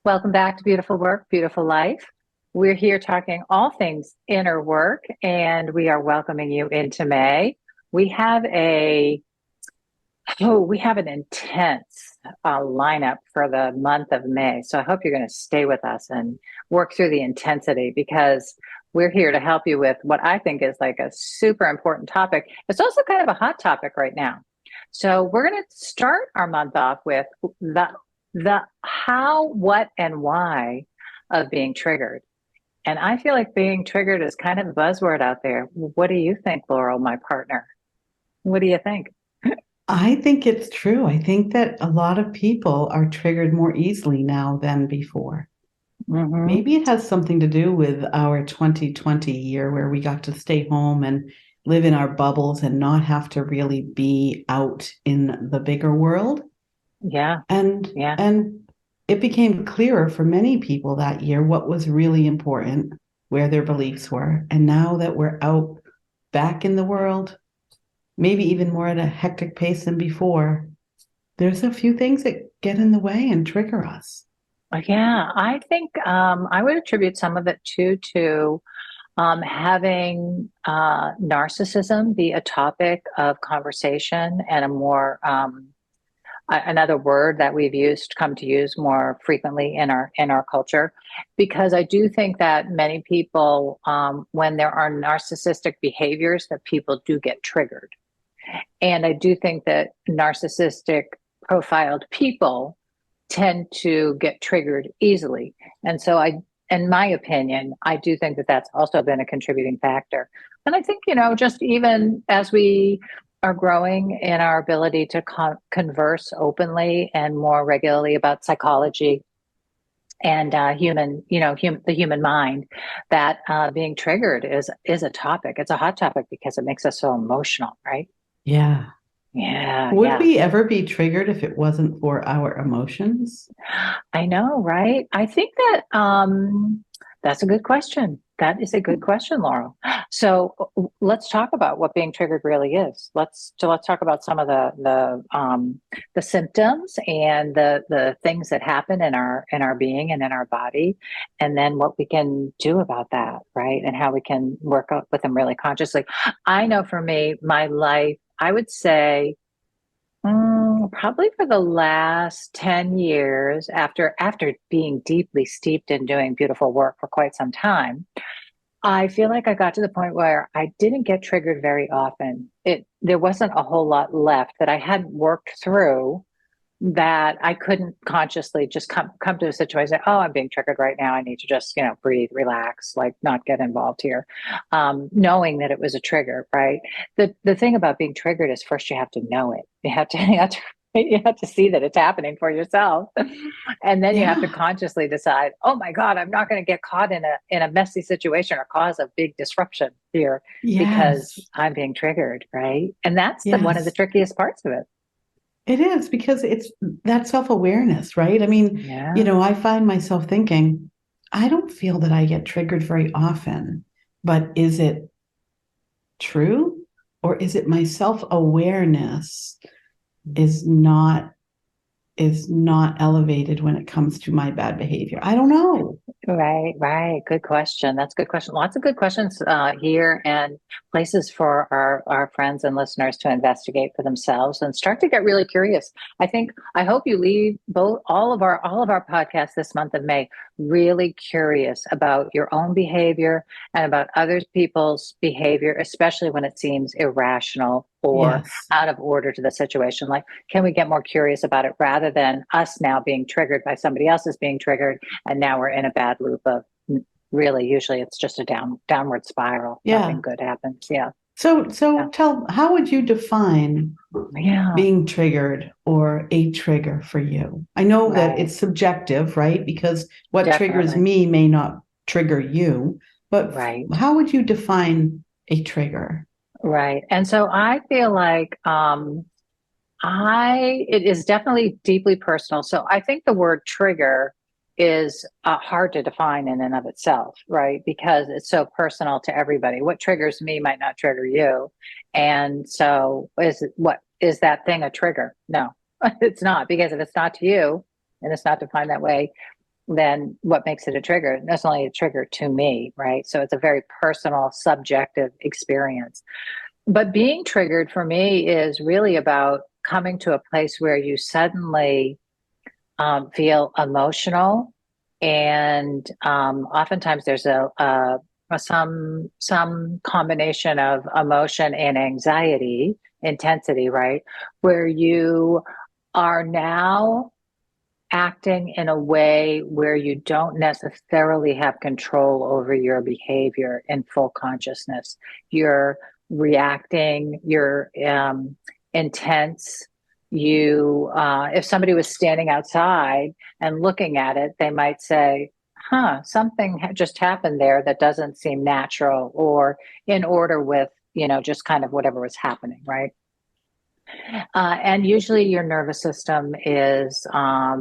Welcome back to Beautiful Work, Beautiful Life. We're here talking all things inner work, and we are welcoming you into May. We have we have an intense lineup for the month of May. So I hope you're going to stay with us and work through the intensity because we're here to help you with what I think is like a super important topic. It's also kind of a hot topic right now. So we're going to start our month off with the how, what, and why of being triggered. And I feel like being triggered is kind of a buzzword out there. What do you think, Laurel, my partner? What do you think? I think it's true. I think that a lot of people are triggered more easily now than before. Hmm. Maybe it has something to do with our 2020 year where we got to stay home and live in our bubbles and not have to really be out in the bigger world. Yeah, And yeah. and it became clearer for many people that year what was really important, where their beliefs were. And now that we're out back in the world, maybe even more at a hectic pace than before, there's a few things that get in the way and trigger us. Yeah, I think I would attribute some of it to having narcissism be a topic of conversation and a more another word that we've used come to use more frequently in our culture, because I do think that many people, when there are narcissistic behaviors, that people do get triggered, and I do think that narcissistic profiled people tend to get triggered easily. And so in my opinion, I do think that that's also been a contributing factor. And I think, just even as we are growing in our ability to converse openly and more regularly about psychology and the human mind, that being triggered is a topic. It's a hot topic because it makes us so emotional, right? Yeah. Yeah, Would yeah. we ever be triggered if it wasn't for our emotions? I know, right? I think that that's a good question. That is a good question, Laurel. So let's talk about what being triggered really is. Let's talk about some of the symptoms and the things that happen in our being and in our body, and then what we can do about that, right? And how we can work up with them really consciously. I know for me, my life, I would say probably for the last 10 years, after being deeply steeped in doing beautiful work for quite some time, I feel like I got to the point where I didn't get triggered very often. There wasn't a whole lot left that I hadn't worked through, that I couldn't consciously just come to a situation. Oh, I'm being triggered right now. I need to just breathe, relax, like not get involved here, knowing that it was a trigger. Right. The thing about being triggered is first you have to know it. You have to see that it's happening for yourself, and then you have to Yeah. consciously decide, oh my God, I'm not going to get caught in a messy situation or cause a big disruption here Yes. because I'm being triggered. Right. And that's the one of the Yes. trickiest parts of it. It is because it's that self-awareness, right? I mean, Yeah. I find myself thinking, I don't feel that I get triggered very often, but is it true? Or is it my self-awareness is not is not elevated when it comes to my bad behavior? I don't know. Right, right. Good question. That's a good question. Lots of good questions here, and places for our friends and listeners to investigate for themselves and start to get really curious. I hope you leave both all of our podcasts this month of May really curious about your own behavior and about other people's behavior, especially when it seems irrational or Yes. out of order to the situation. Like, can we get more curious about it rather than us now being triggered by somebody else's being triggered? And now we're in a bad loop of really, usually it's just a downward spiral. Nothing Yeah. good happens. Yeah. So Yeah. tell, how would you define Yeah. being triggered or a trigger for you? I know that Right. it's subjective, right? Because what triggers Definitely. me may not trigger you, but Right. how would you define a trigger? Right. And so I feel like it is definitely deeply personal. So I think the word trigger is hard to define in and of itself, right? Because it's so personal to everybody. What triggers me might not trigger you. And so what is that thing a trigger? No, it's not, because if it's not to you, and it's not defined that way, then what makes it a trigger? That's only a trigger to me, right? So it's a very personal, subjective experience. But being triggered for me is really about coming to a place where you suddenly feel emotional, and oftentimes there's some combination of emotion and anxiety intensity, right? Where you are now acting in a way where you don't necessarily have control over your behavior in full consciousness. You're reacting, you're intense. If somebody was standing outside and looking at it, they might say, something just happened there that doesn't seem natural or in order with, just kind of whatever was happening, right? And usually your nervous system is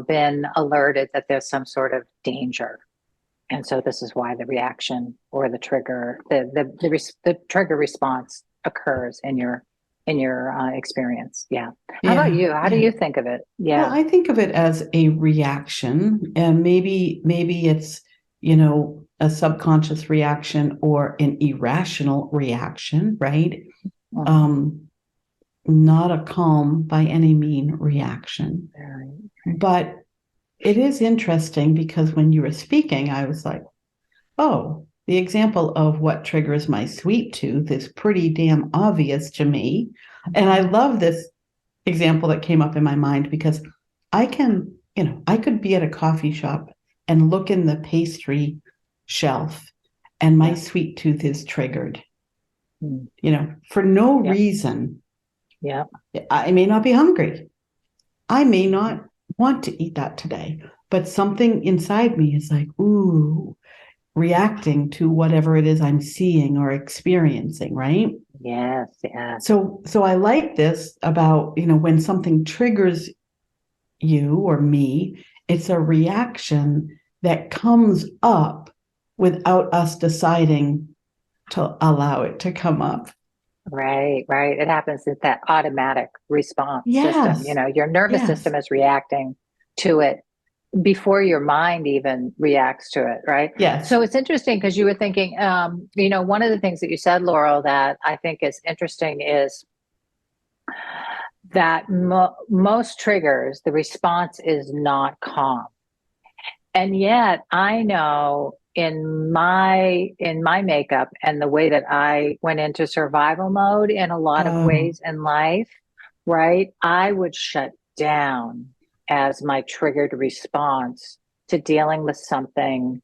been alerted that there's some sort of danger. And so this is why the reaction or the trigger, the trigger response occurs in your experience. Yeah. How about you? How do you think of it? Yeah. Well, I think of it as a reaction, and maybe it's, a subconscious reaction or an irrational reaction, right? Mm-hmm. Not a calm by any mean reaction. But it is interesting because when you were speaking, I was like, oh, the example of what triggers my sweet tooth is pretty damn obvious to me. And I love this example that came up in my mind because I could be at a coffee shop and look in the pastry shelf and my sweet tooth is triggered, for no reason. Yeah. I may not be hungry. I may not want to eat that today, but something inside me is like, ooh, reacting to whatever it is I'm seeing or experiencing, right? Yes, yeah. So I like this about, when something triggers you or me, it's a reaction that comes up without us deciding to allow it to come up. Right. It happens with that automatic response system. Your nervous system is reacting to it before your mind even reacts to it, right? Yes. So it's interesting because you were thinking, one of the things that you said, Laurel, that I think is interesting is that most triggers, the response is not calm. And yet I know in my makeup and the way that I went into survival mode in a lot of ways in life, right? I would shut down as my triggered response to dealing with something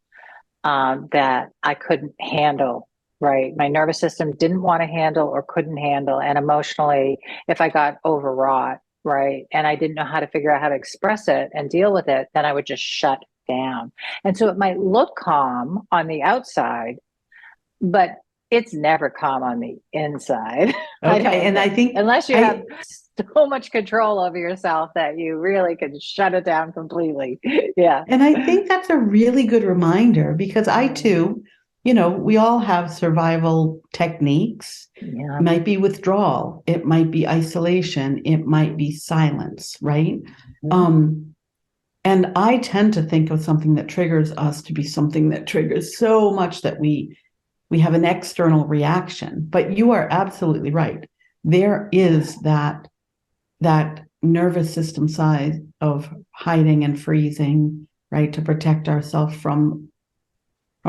that I couldn't handle, right? My nervous system didn't want to handle or couldn't handle. And emotionally, if I got overwrought, right, and I didn't know how to figure out how to express it and deal with it, then I would just shut down. And so it might look calm on the outside, but it's never calm on the inside. Okay. And I think unless you have so much control over yourself that you really can shut it down completely. Yeah. And I think that's a really good reminder because I too, we all have survival techniques. Yeah. It might be withdrawal. It might be isolation. It might be silence, right? Mm-hmm. And I tend to think of something that triggers us to be something that triggers so much that we have an external reaction. But you are absolutely right. There is that nervous system side of hiding and freezing, right, to protect ourselves from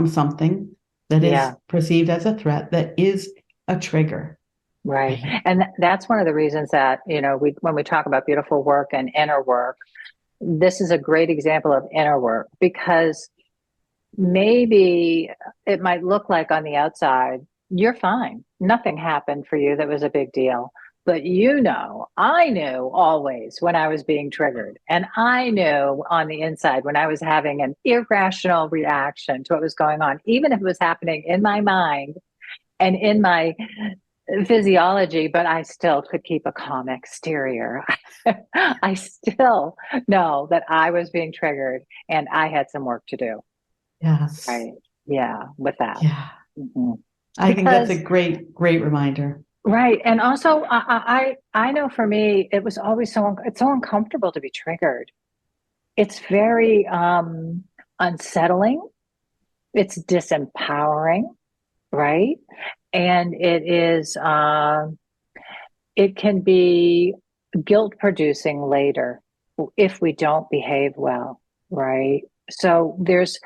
something that is perceived as a threat, that is a trigger. Right. And that's one of the reasons that, when we talk about beautiful work and inner work, this is a great example of inner work, because maybe it might look like on the outside, you're fine. Nothing happened for you that was a big deal. But I knew always when I was being triggered. And I knew on the inside when I was having an irrational reaction to what was going on, even if it was happening in my mind and in my physiology, but I still could keep a calm exterior. I still know that I was being triggered and I had some work to do. Yes. Right. Yeah. With that. Yeah. Mm-hmm. I think that's a great reminder. Right. And also I know for me, it was always it's so uncomfortable to be triggered. it's very unsettling. It's disempowering, right? And it can be guilt producing later if we don't behave well, right? So there's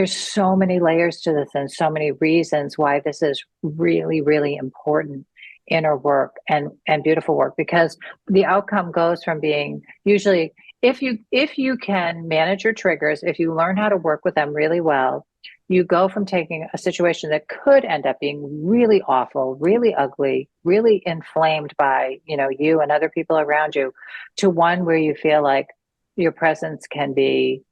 so many layers to this and so many reasons why this is really, really important inner work and beautiful work, because the outcome goes from being usually, if you can manage your triggers, if you learn how to work with them really well, you go from taking a situation that could end up being really awful, really ugly, really inflamed by, you and other people around you, to one where you feel like your presence can be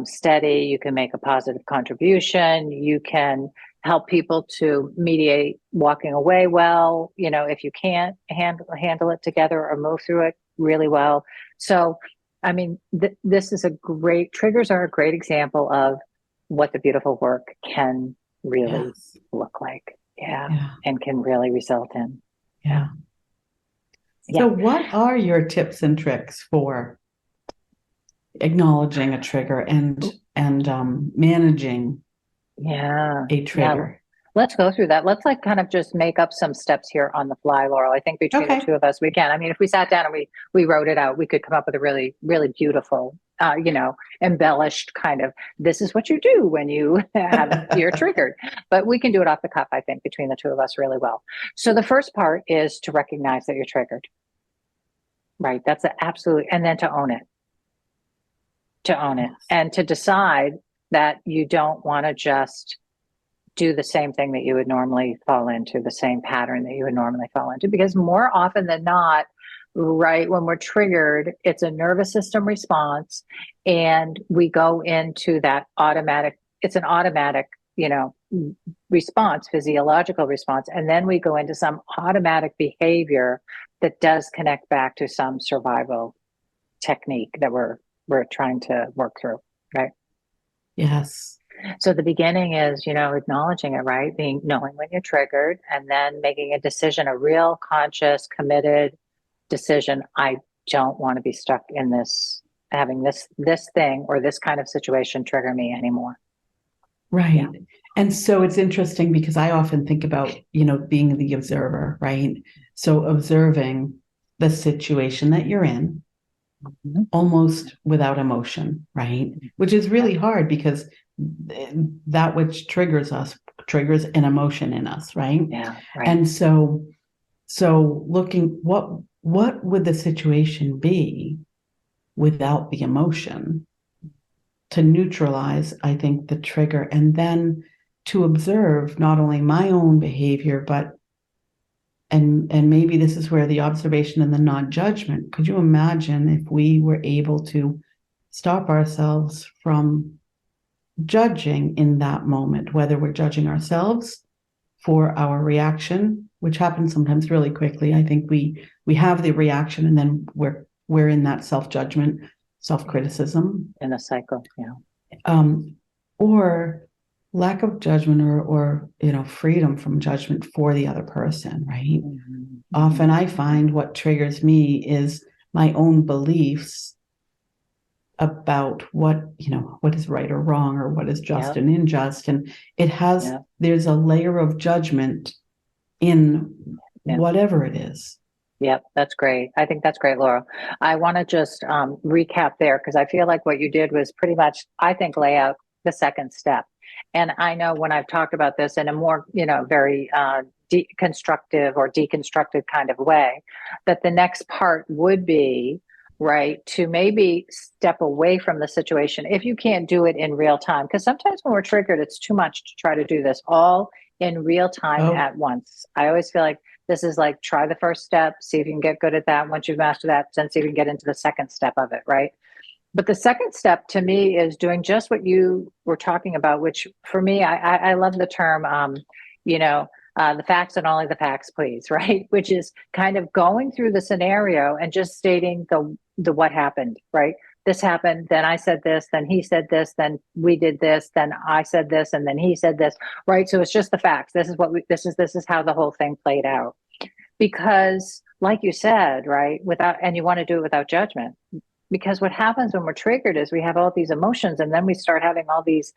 steady, you can make a positive contribution, you can help people to mediate walking away well, if you can't handle it together or move through it really well. So, I mean, triggers are a great example of what the beautiful work can really Yes. look like. Yeah. Yeah. And can really result in. Yeah. Yeah. So what are your tips and tricks for acknowledging a trigger and managing Yeah. a trigger? Let's go through that. Let's kind of just make up some steps here on the fly, Laurel. I think between the Okay. two of us, we can. I mean, if we sat down and we wrote it out, we could come up with a really, really beautiful, embellished kind of, this is what you do when you're triggered. But we can do it off the cuff, I think, between the two of us really well. So the first part is to recognize that you're triggered. Right. That's an absolute, and then to own it. Yes. And to decide that you don't want to just do the same thing that you would normally fall into, the same pattern that you would normally fall into, because more often than not, right, when we're triggered, it's a nervous system response, and we go into that it's an automatic, response, physiological response, and then we go into some automatic behavior that does connect back to some survival technique that we're trying to work through, right? Yes. So the beginning is, acknowledging it, right? Knowing when you're triggered, and then making a decision, a real conscious, committed decision. I don't want to be stuck in having this thing or this kind of situation trigger me anymore. Right. Yeah. And so it's interesting because I often think about, being the observer, right? So observing the situation that you're in, Mm-hmm. almost without emotion, right? Which is really hard because that which triggers us triggers an emotion in us, right? Yeah. Right. And so looking what would the situation be without the emotion, to neutralize, I think, the trigger, and then to observe not only my own behavior, but and maybe this is where the observation and the non-judgment. Could you imagine if we were able to stop ourselves from judging in that moment, whether we're judging ourselves for our reaction, which happens sometimes really quickly. I think we have the reaction and then we're in that self-judgment, self-criticism. In a cycle, yeah. Or lack of judgment or freedom from judgment for the other person, right? Mm-hmm. Often I find what triggers me is my own beliefs about what is right or wrong, or what is just and unjust, and there's a layer of judgment in whatever it is. Yep, that's great. I think that's great, Laura. I want to just recap there, because I feel like what you did was pretty much, I think, lay out the second step. And I know when I've talked about this in a more, very constructive or deconstructed kind of way, that the next part would be, right, to maybe step away from the situation if you can't do it in real time. Because sometimes when we're triggered, it's too much to try to do this all in real time at once. I always feel like this is like, try the first step, see if you can get good at that. Once you've mastered that, then see if you can get into the second step of it, right? But the second step to me is doing just what you were talking about, which for me, I love the term, the facts and only the facts, please, right? Which is kind of going through the scenario and just stating the what happened, right? This happened, then I said this, then he said this, then we did this, then I said this, and then he said this, right? So it's just the facts. This is how the whole thing played out. Because like you said, right, and you want to do it without judgment, Because what happens when we're triggered is we have all these emotions, and then we start having all these,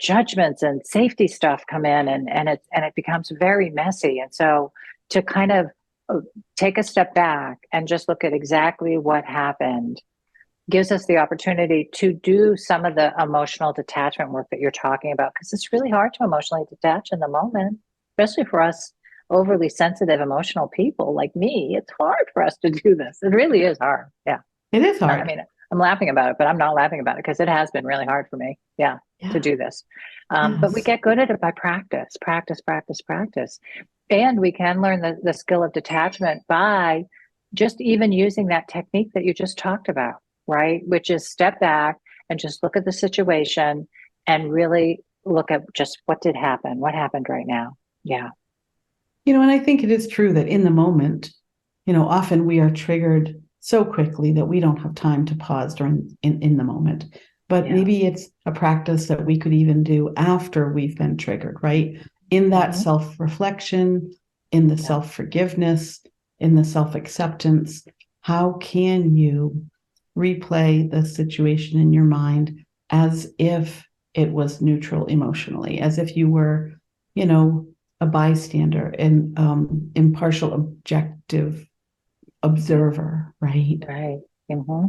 judgments and safety stuff come in, and it becomes very messy. And so to kind of take a step back and just look at exactly what happened gives us the opportunity to do some of the emotional detachment work that you're talking about, because it's really hard to emotionally detach in the moment, especially for us overly sensitive, emotional people like me. It's hard for us to do this. It really is hard. Yeah. It is I hard. mean, I'm laughing about it, but I'm not laughing about it because it has been really hard for me. Yeah. To Yeah. do this. But we Yes. get good at it by practice, practice, practice, practice. And we can learn the skill of detachment by just even using that technique that you just talked about, right? Which is step back and just look at the situation and really look at just what did happen, what happened right now. Yeah. And I think it is true that in the moment, often we are triggered so quickly that we don't have time to pause during in the moment. But Yeah. maybe it's a practice that we could even do after we've been triggered, right? In that self-reflection, in the self-forgiveness, in the self-acceptance, how can you replay the situation in your mind as if it was neutral emotionally, as if you were, a bystander and impartial, objective observer, right? Right. hmm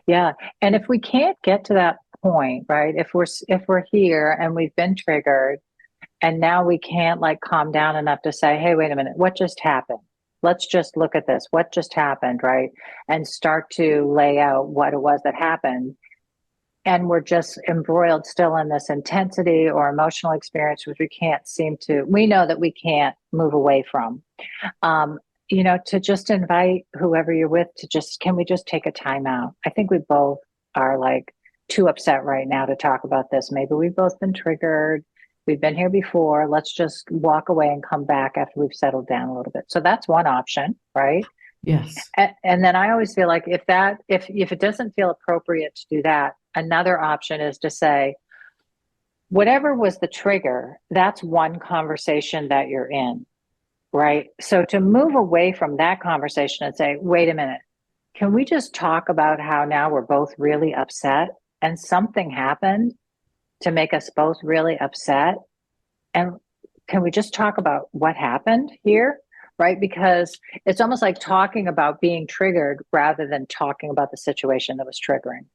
Yeah. And if we can't get to that point, right? If we're here and we've been triggered and now we can't like calm down enough to say, hey, wait a minute, what just happened? Let's just look at this. What just happened, right? And start to lay out what it was that happened. And we're just embroiled still in this intensity or emotional experience, which we know that we can't move away from. Um, to just invite whoever you're with to can we just take a time out? I think we both are like too upset right now to talk about this. Maybe we've both been triggered. We've been here before. Let's just walk away and come back after we've settled down a little bit. So that's one option, right? Yes. And then I always feel like if it doesn't feel appropriate to do that, another option is to say, whatever was the trigger, that's one conversation that you're in. Right. So to move away from that conversation and say, wait a minute, can we just talk about how now we're both really upset and something happened to make us both really upset? And can we just talk about what happened here? Right. Because it's almost like talking about being triggered rather than talking about the situation that was triggering.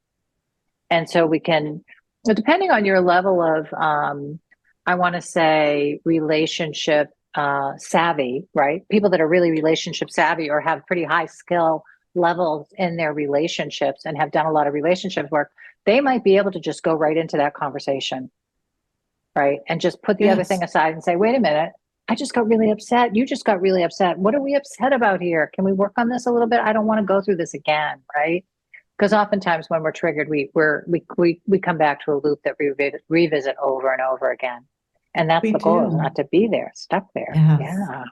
And so we can, depending on your level of, I want to say, relationship savvy, right? People that are really relationship savvy or have pretty high skill levels in their relationships and have done a lot of relationship work, they might be able to just go right into that conversation, right? And just put the other thing Yes. aside and say, wait a minute, I just got really upset. You just got really upset. What are we upset about here? Can we work on this a little bit? I don't want to go through this again, right? Because oftentimes when we're triggered, we come back to a loop that we revisit over and over again. And that's We the goal, is do. not to be there, stuck there. Yes. Yeah.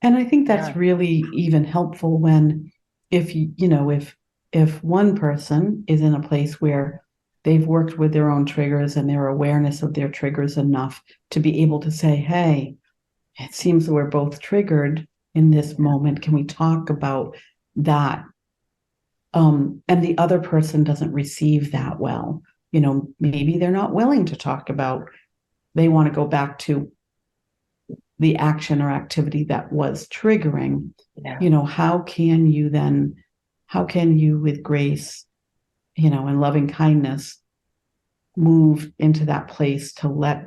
And I think Yeah. that's really even helpful when if one person is in a place where they've worked with their own triggers and their awareness of their triggers enough to be able to say, hey, it seems that we're both triggered in this moment. Can we talk about that? And the other person doesn't receive that well. Maybe they're not willing to talk about, they want to go back to the action or activity that was triggering. Yeah. How can you with grace, and loving kindness, move into that place to let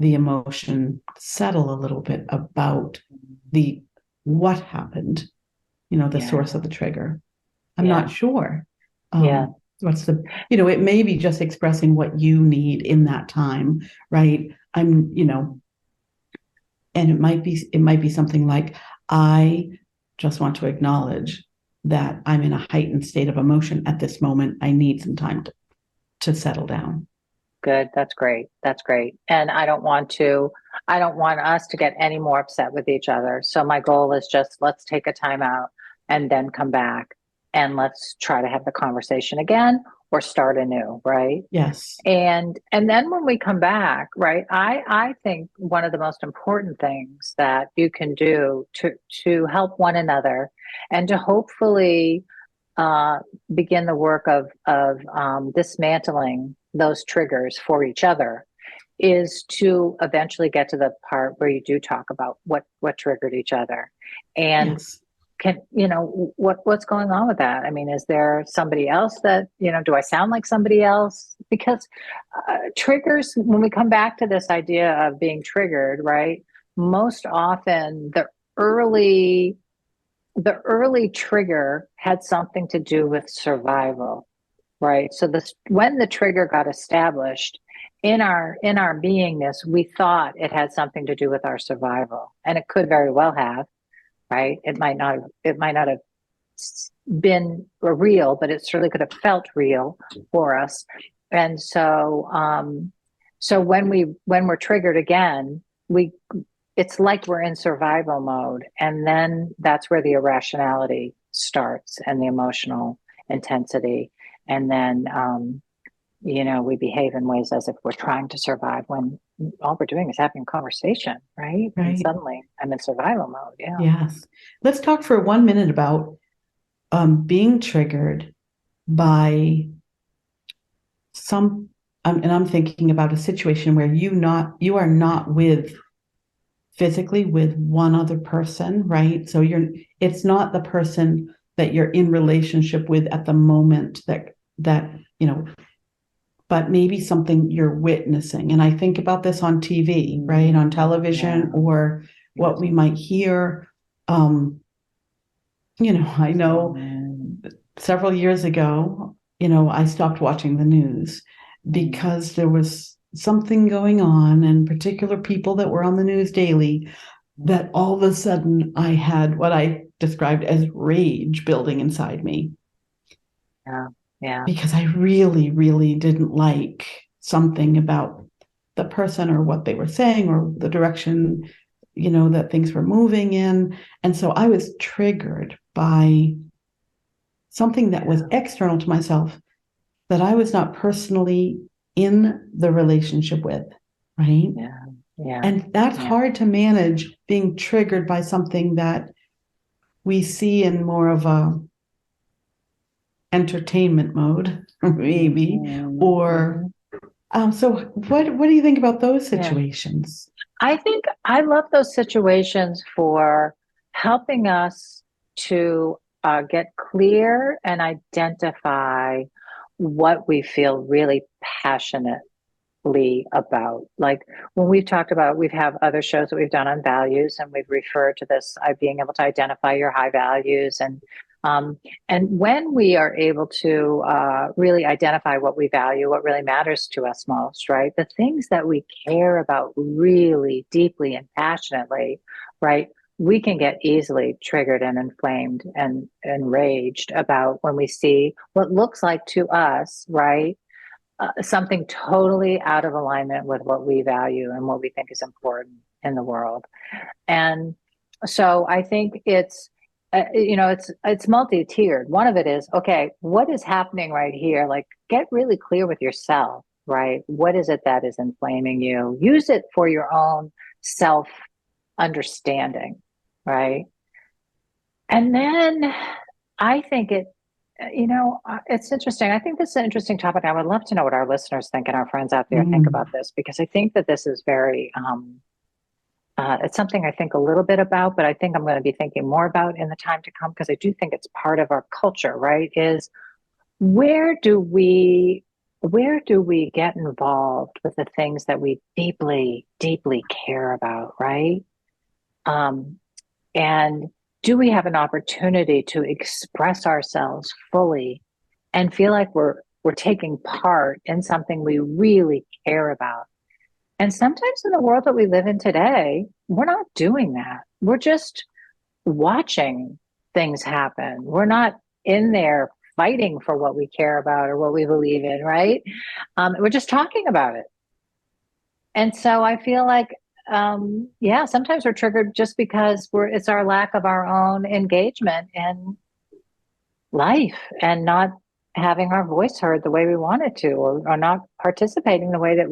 the emotion settle a little bit about the what happened, the source of the trigger. I'm not sure. Yeah. It may be just expressing what you need in that time, right? And it might be something like, I just want to acknowledge that I'm in a heightened state of emotion at this moment. I need some time to settle down. Good. That's great. That's great. And I don't want us to get any more upset with each other. So my goal is just, let's take a time out and then come back and let's try to have the conversation again or start anew. Right. Yes. And then when we come back, right, I think one of the most important things that you can do to help one another and to hopefully begin the work of dismantling those triggers for each other is to eventually get to the part where you do talk about what triggered each other, and Yes. can what's going on with that? I mean, is there somebody else that, do I sound like somebody else? Because triggers, when we come back to this idea of being triggered, right, most often early the early trigger had something to do with survival, right? So this, when the trigger got established in our beingness, we thought it had something to do with our survival, and it could very well have, right? It might not have been real, but it certainly could have felt real for us. And so when we're triggered again, we it's like we're in survival mode, and then that's where the irrationality starts and the emotional intensity, and then we behave in ways as if we're trying to survive when all we're doing is having a conversation, right? And Right. suddenly I'm in survival mode. Yeah. Yes. Let's talk for 1 minute about being triggered by some, and I'm thinking about a situation where you are not with physically with one other person, right? So it's not the person that you're in relationship with at the moment that but maybe something you're witnessing. And I think about this on TV, right? On television, or what we might hear. I know several years ago, I stopped watching the news because there was something going on, and particular people that were on the news daily, that all of a sudden I had what I described as rage building inside me. Yeah. Yeah. Because I really, really didn't like something about the person or what they were saying or the direction, that things were moving in. And so I was triggered by something that was external to myself, that I was not personally in the relationship with, right? Yeah. Yeah. And that's hard to manage, being triggered by something that we see in more of a entertainment mode, maybe. Or so what do you think about those situations? I think I love those situations for helping us to get clear and identify what we feel really passionately about. Like when we've talked about, we've have other shows that we've done on values, and we've referred to this being able to identify your high values, and when we are able to really identify what we value, what really matters to us most, right? The things that we care about really deeply and passionately, right? We can get easily triggered and inflamed and enraged about when we see what looks like to us, right? Something totally out of alignment with what we value and what we think is important in the world. And so I think it's multi-tiered. One of it is, okay, what is happening right here? Like, get really clear with yourself, right? What is it that is inflaming you? Use it for your own self understanding, right? And then I think it's interesting. I think this is an interesting topic. I would love to know what our listeners think and our friends out there think about this, because I think that this is very it's something I think a little bit about, but I think I'm going to be thinking more about in the time to come, because I do think it's part of our culture, right? Is where do we get involved with the things that we deeply, deeply care about, right? And do we have an opportunity to express ourselves fully and feel like we're taking part in something we really care about? And sometimes in the world that we live in today, we're not doing that. We're just watching things happen. We're not in there fighting for what we care about or what we believe in, right? We're just talking about it. And so I feel like, sometimes we're triggered just because it's our lack of our own engagement in life, and not having our voice heard the way we wanted to, or not participating the way that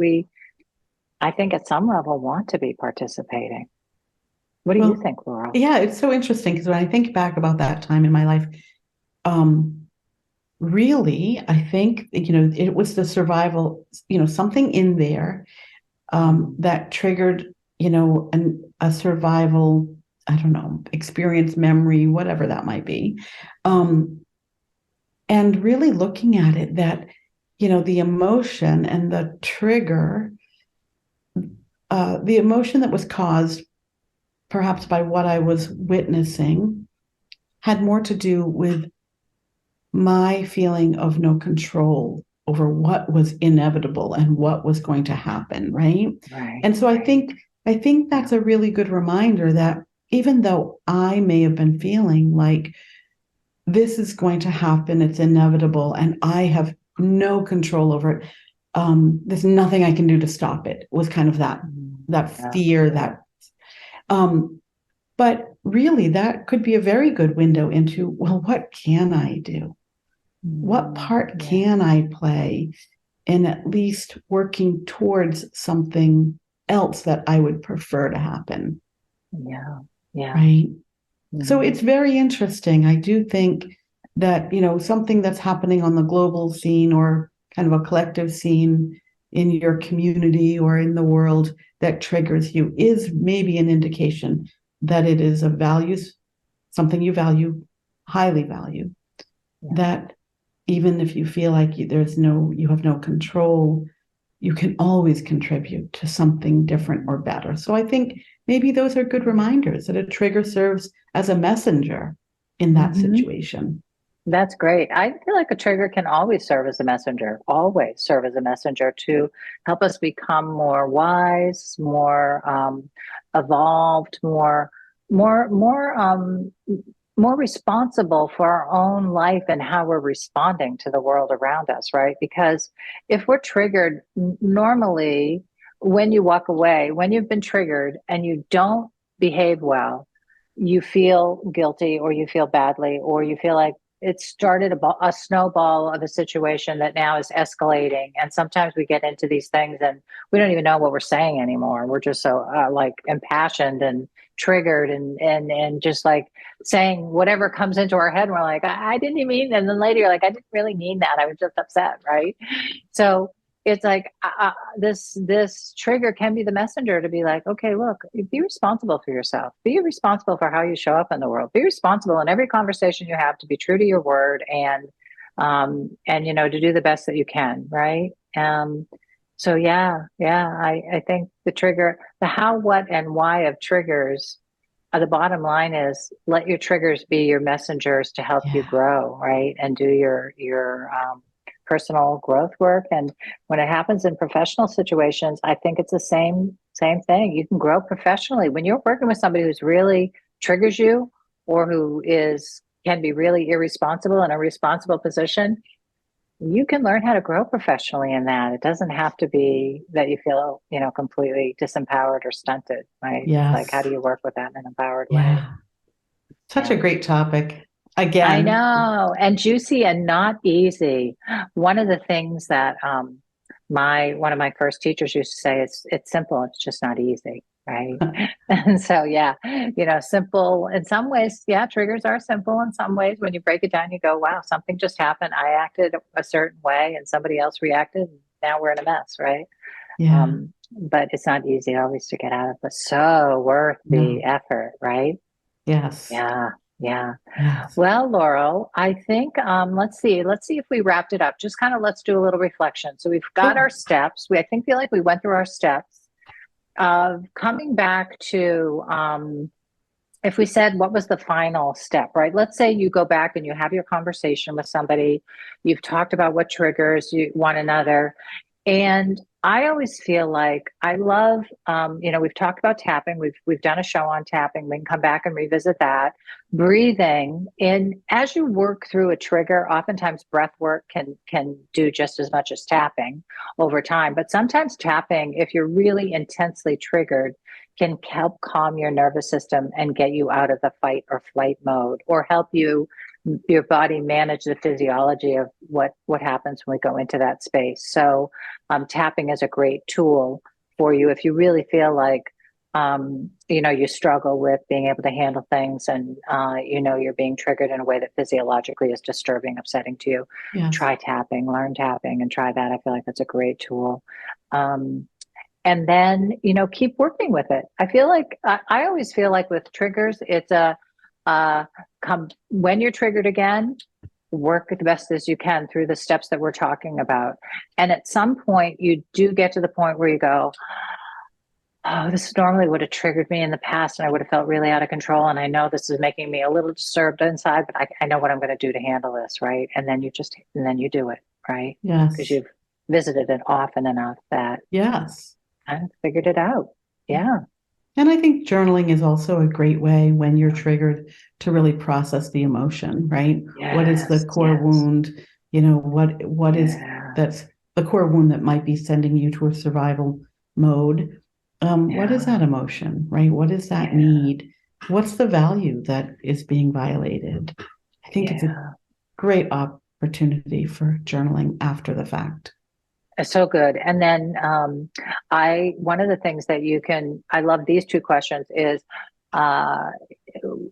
I think at some level want to be participating. What do you think, Laurel? Yeah, it's so interesting, because when I think back about that time in my life, really, I think, it was the survival, something in there that triggered, a survival, I don't know, experience, memory, whatever that might be. Um, and really looking at it that, the emotion and the trigger, the emotion that was caused perhaps by what I was witnessing had more to do with my feeling of no control over what was inevitable and what was going to happen, right? Right. And so I think that's a really good reminder that even though I may have been feeling like this is going to happen, it's inevitable, and I have no control over it. There's nothing I can do to stop it. Was kind of that Yeah. fear that um, but really that could be a very good window into, well, what can I do? What part Yeah. can I play in at least working towards something else that I would prefer to happen? Yeah. Yeah. Right. So Mhm. it's very interesting. I do think that, something that's happening on the global scene or kind of a collective scene in your community or in the world that triggers you is maybe an indication that it is a values, something you value, highly value, Yeah. that even if you feel like you have no control, you can always contribute to something different or better. So I think maybe those are good reminders that a trigger serves as a messenger in that Mhm. situation. That's great. I feel like a trigger can always serve as a messenger, always serve as a messenger to help us become more wise, more evolved, more responsible for our own life and how we're responding to the world around us, right? Because if we're triggered, normally when you walk away, when you've been triggered and you don't behave well, you feel guilty or you feel badly or you feel like it started a snowball of a situation that now is escalating. And sometimes we get into these things and we don't even know what we're saying anymore. We're just so like impassioned and triggered and just like saying whatever comes into our head. And we're like, I didn't even mean that. And then later you're like, I didn't really mean that. I was just upset. Right. So it's like this trigger can be the messenger to be like, okay, look, be responsible for yourself. Be responsible for how you show up in the world. Be responsible in every conversation you have to be true to your word and to do the best that you can, right? So yeah, I think the trigger, the how, what, and why of triggers. The bottom line is let your triggers be your messengers to help you Yeah. grow, right? And do your personal growth work. And when it happens in professional situations, I think it's the same thing. You can grow professionally when you're working with somebody who's really triggers you or who is can be really irresponsible in a responsible position. You can learn how to grow professionally in that. It doesn't have to be that you feel, completely disempowered or stunted, right? It's like, how Yes. do you work with that in an empowered way? Yeah. Such a Yeah. great topic. I Again, know, and juicy and not easy. One of the things that my one of my first teachers used to say is it's simple, it's just not easy, right? And so yeah, simple in some ways, yeah, triggers are simple in some ways. When you break it down, you go, wow, something just happened. I acted a certain way and somebody else reacted, and now we're in a mess, right? yeah. But it's not easy always to get out of, but so worth the No. effort, right? Yes. Yeah, yeah. Yes. Well, Laurel, I think let's see if we wrapped it up. Just kind of let's do a little reflection. So we've got our Sure. steps. I think feel like we went through our steps of coming back to if we said what was the final step, right? Let's say you go back and you have your conversation with somebody, you've talked about what triggers you one another, and I always feel like I love, we've talked about tapping. We've done a show on tapping. We can come back and revisit that. Breathing in as you work through a trigger. Oftentimes, breath work can do just as much as tapping over time. But sometimes tapping, if you're really intensely triggered, can help calm your nervous system and get you out of the fight or flight mode, or help your body manage the physiology of what happens when we go into that space. So tapping is a great tool for you if you really feel like you struggle with being able to handle things and, you're being triggered in a way that physiologically is disturbing, upsetting to you, Yes. try tapping, learn tapping and try that. I feel like that's a great tool. Um, and then, keep working with it. I feel like, I always feel like with triggers, it's come when you're triggered again, work the best as you can through the steps that we're talking about. And at some point, you do get to the point where you go, oh, this normally would have triggered me in the past and I would have felt really out of control. And I know this is making me a little disturbed inside, but I know what I'm going to do to handle this. Right. And then you do it. Right. Because Yes. you've visited it often enough that Yes. I figured it out. Yeah. And I think journaling is also a great way when you're triggered to really process the emotion, right? What is the Yes. core Yes. wound? What is Yeah. that's the core wound that might be sending you to a survival mode? What is Yeah. that emotion, right? What is that Yeah. need? What's the value that is being violated? I think it's a Yeah. great opportunity for journaling after the fact. So good. And then one of the things that I love these two questions is uh,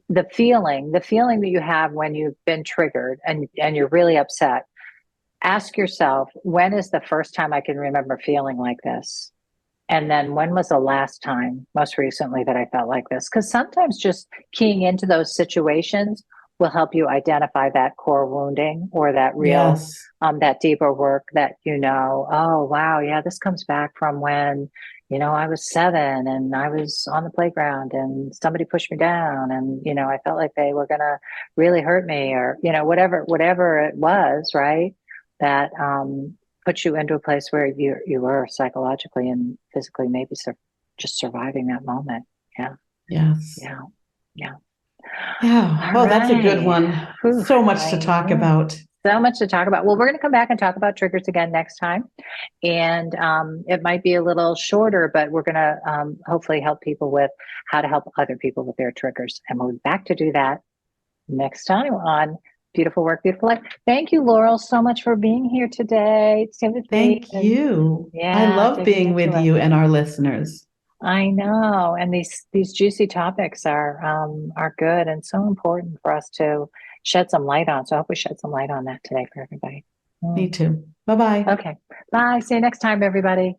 the feeling that you have when you've been triggered and you're really upset. Ask yourself, when is the first time I can remember feeling like this? And then when was the last time, most recently, that I felt like this? Because sometimes just keying into those situations will help you identify that core wounding or that real, Yes. that deeper work that, oh, wow, yeah, this comes back from when, I was 7 and I was on the playground and somebody pushed me down and, I felt like they were going to really hurt me or, whatever it was, right? That, puts you into a place where you were psychologically and physically maybe just surviving that moment. Yeah, Yes. yeah, yeah. Yeah. All Oh, that's a good right. one. Whew, So much to I talk know. about. So much to talk about. Well, we're going to come back and talk about triggers again next time. And it might be a little shorter, but we're going to hopefully help people with how to help other people with their triggers. And we'll be back to do that next time on Beautiful Work, Beautiful Life. Thank you, Laurel, so much for being here today. Stay with me. Thank And you. I yeah, love digging being with into it. you and our listeners. I know, and these juicy topics are good and so important for us to shed some light on. So I hope we shed some light on that today for everybody. Me Mm. too. Bye bye. Okay, bye. See you next time, everybody.